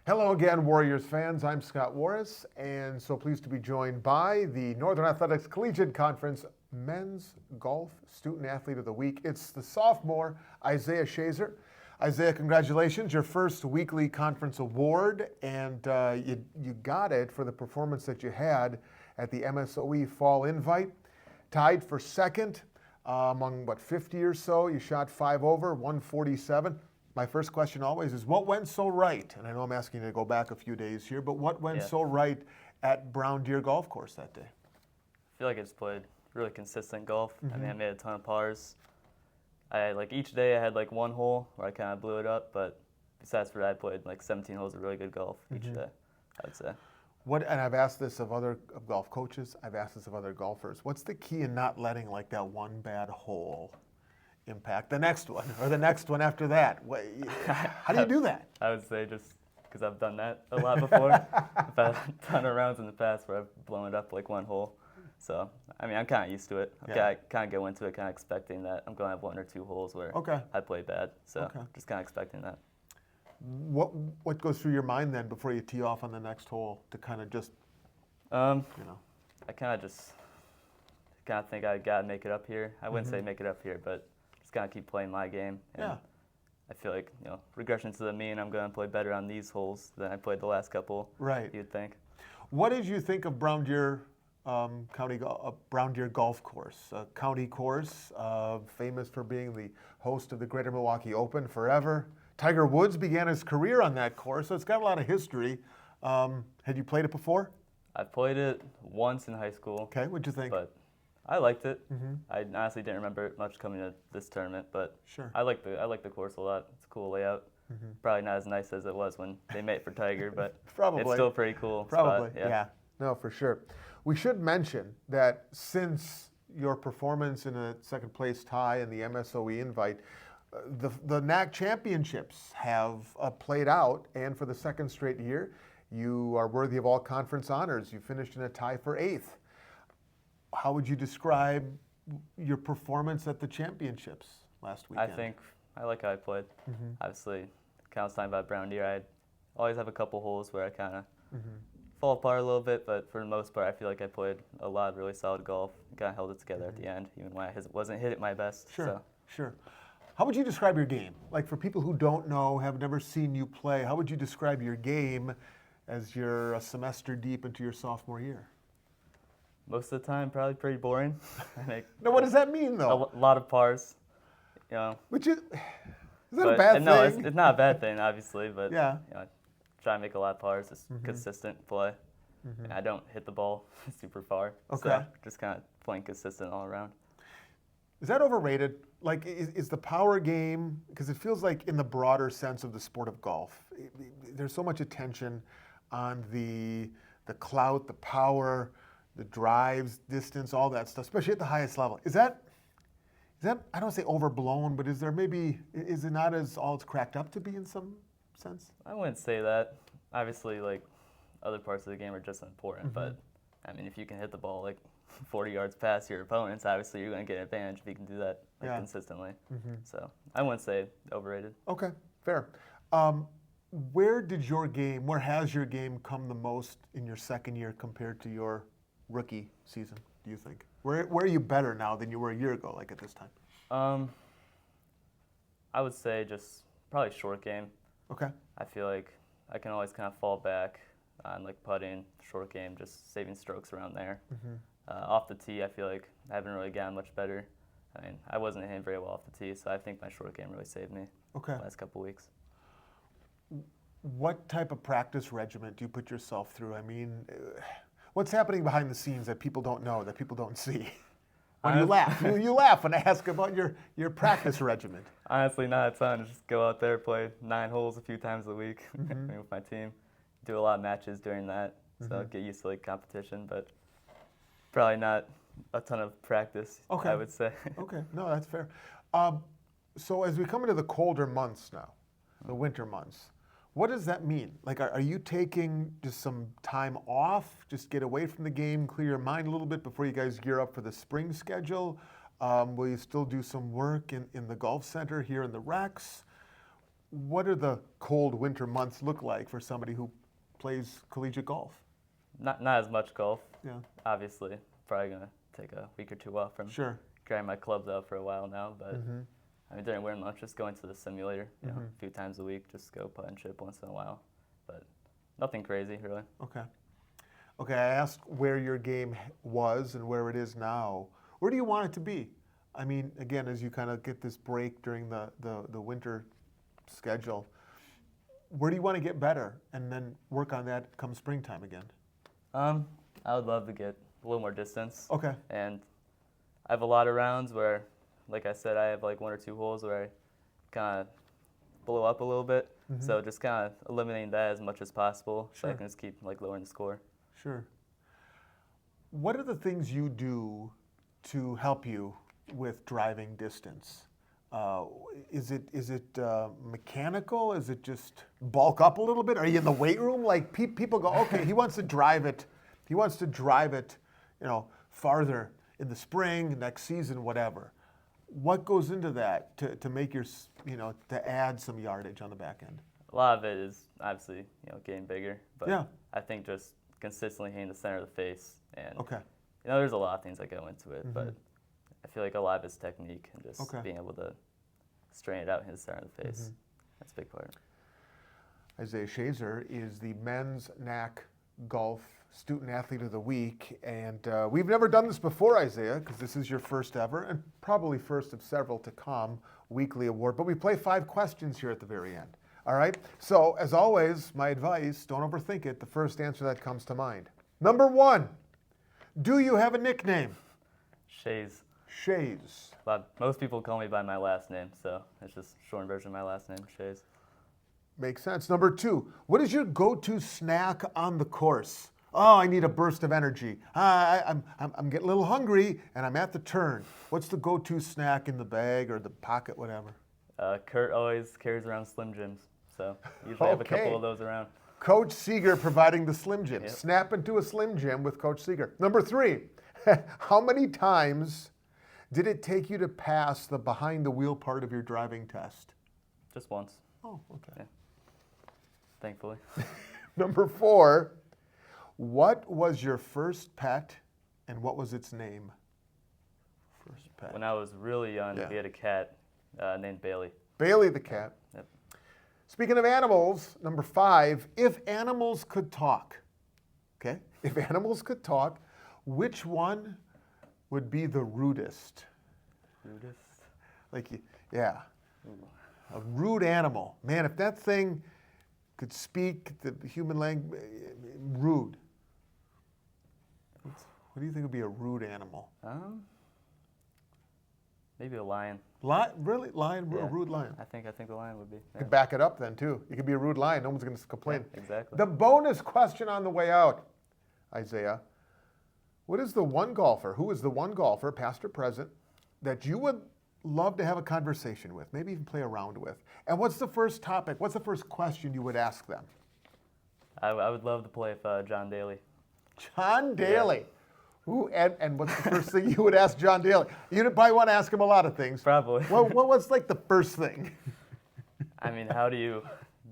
Hello again, Warriors fans. I'm Scott Warras, and so pleased to be joined by the Northern Athletics Collegiate Conference Men's Golf Student Athlete of the Week. It's the sophomore, Isaiah Schaser. Isaiah, congratulations, your first weekly conference award, and you got it for the performance that you had at the MSOE Fall Invite. Tied for second among, 50 or so. You shot 5 over, 147. My first question always is, what went so right? And I know I'm asking you to go back a few days here, but what went so right at Brown Deer Golf Course that day? I feel like I just played really consistent golf. I mean, I made a ton of pars. Each day I had one hole where I kind of blew it up, but besides for that, I played 17 holes of really good golf each day, I would say. And I've asked this of golf coaches, I've asked this of other golfers. What's the key in not letting that one bad hole impact the next one or the next one after that? How do you do that? I would say just because I've done that a lot before. I've had a ton of rounds in the past where I've blown it up one hole. So, I mean, I'm kind of used to it. I kind of go into it kind of expecting that I'm going to have 1 or 2 holes where I play bad. So, just kind of expecting that. What goes through your mind then before you tee off on the next hole to kind of just, I kind of think I got to make it up here. I wouldn't say make it up here, but just kind of keep playing my game. And I feel like, regression to the mean, I'm going to play better on these holes than I played the last couple. Right. You'd think. What did you think of Brown Deer Brown Deer Golf Course, a county course, famous for being the host of the Greater Milwaukee Open forever? Tiger Woods began his career on that course, so it's got a lot of history. Had you played it before? I've played it once in high school. Okay, what'd you think? But I liked it. I honestly didn't remember it much coming to this tournament, but I like the course a lot. It's a cool layout. Probably not as nice as it was when they made it for Tiger, but it's still pretty cool. Probably, spot. Yeah. No, for sure. We should mention that since your performance in a second place tie in the MSOE Invite, the NACC championships have played out, and for the second straight year, you are worthy of all conference honors. You finished in a tie for 8th. How would you describe your performance at the championships last weekend? I think I like how I played. Obviously, kind of talking about Brown Deer, I always have a couple holes where I kind of fall apart a little bit, but for the most part, I feel like I played a lot of really solid golf. Kind of held it together at the end, even when I wasn't hit it my best. Sure. How would you describe your game? For people who don't know, have never seen you play, how would you describe your game as you're a semester deep into your sophomore year? Most of the time, probably pretty boring. Now, what does that mean, though? A lot of pars, Which is that a bad thing? No, it's not a bad thing, obviously, but try to make a lot of pars, just consistent play. And I don't hit the ball super far, so just kind of playing consistent all around. Is that overrated? Is the power game, because it feels like in the broader sense of the sport of golf, there's so much attention on the clout, the power, the drives, distance, all that stuff, especially at the highest level. Is that I don't say overblown, but is it not as all it's cracked up to be in some sense? I wouldn't say that. Obviously, other parts of the game are just as important, but I mean, if you can hit the ball 40 yards past your opponents, obviously you're going to get an advantage if you can do that consistently. So I wouldn't say overrated. Okay, fair. Where has your game come the most in your second year compared to your rookie season, do you think? Where are you better now than you were a year ago, at this time? I would say just probably short game. Okay. I feel like I can always kind of fall back on putting, short game, just saving strokes around there. Off the tee, I feel like I haven't really gotten much better. I mean, I wasn't hitting very well off the tee, so I think my short game really saved me the last couple weeks. What type of practice regimen do you put yourself through? I mean, what's happening behind the scenes that people don't know, that people don't see? When you laugh. You laugh when I ask about your practice regimen. Honestly, not a ton. Just go out there, play 9 holes a few times a week with my team. Do a lot of matches during that, so get used to competition, but probably not a ton of practice, I would say. Okay, no, that's fair. So as we come into the colder months now, the winter months, what does that mean? Are you taking just some time off, just get away from the game, clear your mind a little bit before you guys gear up for the spring schedule? Will you still do some work in the golf center here in the Rex? what do the cold winter months look like for somebody who plays collegiate golf? Not as much golf. Yeah. Obviously, probably gonna take a week or two off from Sure. grinding my clubs out for a while now. But Mm-hmm. I mean, during winter months, just going to the simulator, a few times a week, just go putt and chip once in a while. But nothing crazy, really. Okay. Okay, I asked where your game was and where it is now. Where do you want it to be? I mean, again, as you kind of get this break during the winter schedule, where do you want to get better and then work on that come springtime again? I would love to get a little more distance. Okay. And I have a lot of rounds where, like I said, I have like 1 or 2 holes where I kind of blow up a little bit. Mm-hmm. So just kind of eliminating that as much as possible, so I Sure. can just keep like lowering the score. Sure. What are the things you do to help you with driving distance? Is it mechanical? Is it just bulk up a little bit? Are you in the weight room? Like people go, okay, he wants to drive it. He wants to drive it, farther in the spring, next season, whatever. What goes into that to make your, to add some yardage on the back end? A lot of it is obviously, getting bigger, but Yeah. I think just consistently hitting the center of the face, and Okay. there's a lot of things that go into it, but I feel like a lot of it's technique and just Okay. being able to straighten it out and hit the center of the face. That's a big part. Isaiah Schaser is the men's NACC golf student athlete of the week, and we've never done this before, Isaiah, because this is your first ever and probably first of several to come weekly award. But we play 5 questions here at the very end. All right. So as always, my advice: don't overthink it. The first answer that comes to mind. Number 1: do you have a nickname? Shays. Shays. Most people call me by my last name, so it's just shortened version of my last name, Shays. Makes sense. Number 2: what is your go-to snack on the course? Oh, I need a burst of energy. I'm getting a little hungry, and I'm at the turn. What's the go-to snack in the bag or the pocket, whatever? Kurt always carries around Slim Jims, so usually have a Okay. couple of those around. Coach Seeger providing the Slim Jim. Yep. Snap into a Slim Jim with Coach Seeger. Number 3: how many times did it take you to pass the behind-the-wheel part of your driving test? Just once, Oh, okay. Yeah. thankfully. Number 4: what was your first pet and what was its name? First pet. When I was really young, Yeah. we had a cat named Bailey. Bailey the cat. Yep. Speaking of animals, number 5: if animals could talk, okay? If animals could talk, which one would be the rudest? Rudest? Yeah. A rude animal. Man, if that thing could speak the human language, rude. What do you think would be a rude animal? Maybe a lion. Really? Lion? A Yeah. rude lion? I think the lion would be. You Yeah. could back it up then, too. You could be a rude lion. No one's going to complain. Yeah, exactly. The bonus question on the way out, Isaiah. What is the one golfer, who is the one golfer, past or present, that you would love to have a conversation with, maybe even play around with? And what's the first topic? What's the first question you would ask them? I would love to play with John Daly. John Daly. Ooh, and what's the first thing you would ask John Daly? You'd probably want to ask him a lot of things. Probably. What's like the first thing? I mean, how do you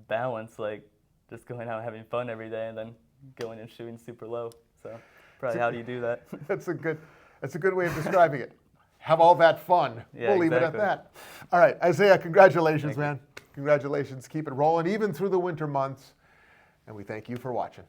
balance like just going out and having fun every day and then going and shooting super low? So probably how do you do that? That's a good way of describing it. Have all that fun. Yeah, We'll leave it at exactly. that. All right, Isaiah, congratulations, Thank you. man. Congratulations. Keep it rolling even through the winter months. And we thank you for watching.